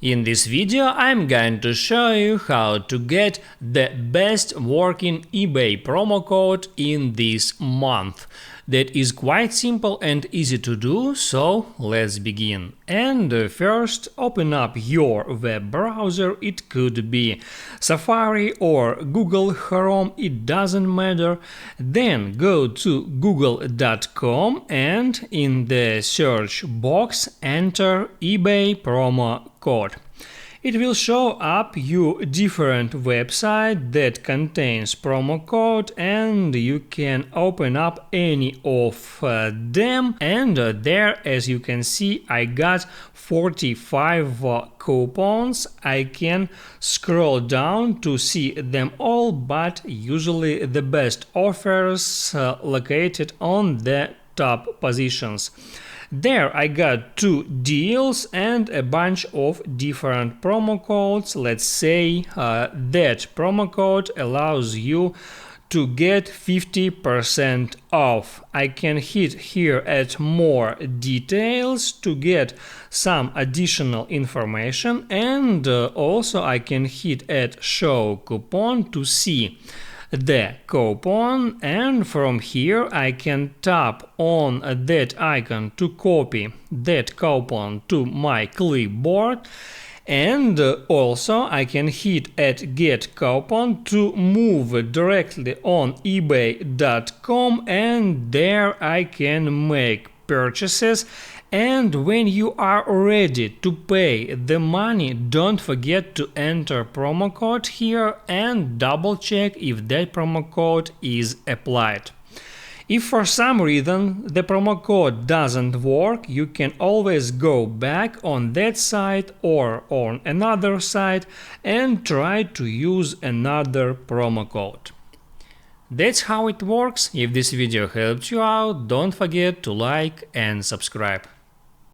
In this video I'm going to show you how to get the best working eBay promo code in this month. That is quite simple and easy to do, so let's begin. And first open up your web browser. It could be Safari or Google Chrome, it doesn't matter. Then go to google.com and in the search box enter eBay promo code. It will show up you different website that contains promo code, and you can open up any of them, and there, as you can see, I got 45 coupons. I can scroll down to see them all, but usually the best offers located on the top positions. There I got 2 deals and a bunch of different promo codes. Let's say that promo code allows you to get 50% off. I can hit here at more details to get some additional information, and also I can hit at show coupon to see the coupon, and from here I can tap on that icon to copy that coupon to my clipboard, and also I can hit at get coupon to move directly on ebay.com, and there I can make purchases. And when you are ready to pay the money, don't forget to enter promo code here and double check if that promo code is applied. If for some reason the promo code doesn't work, you can always go back on that site or on another site and try to use another promo code. That's how it works. If this video helped you out, don't forget to like and subscribe.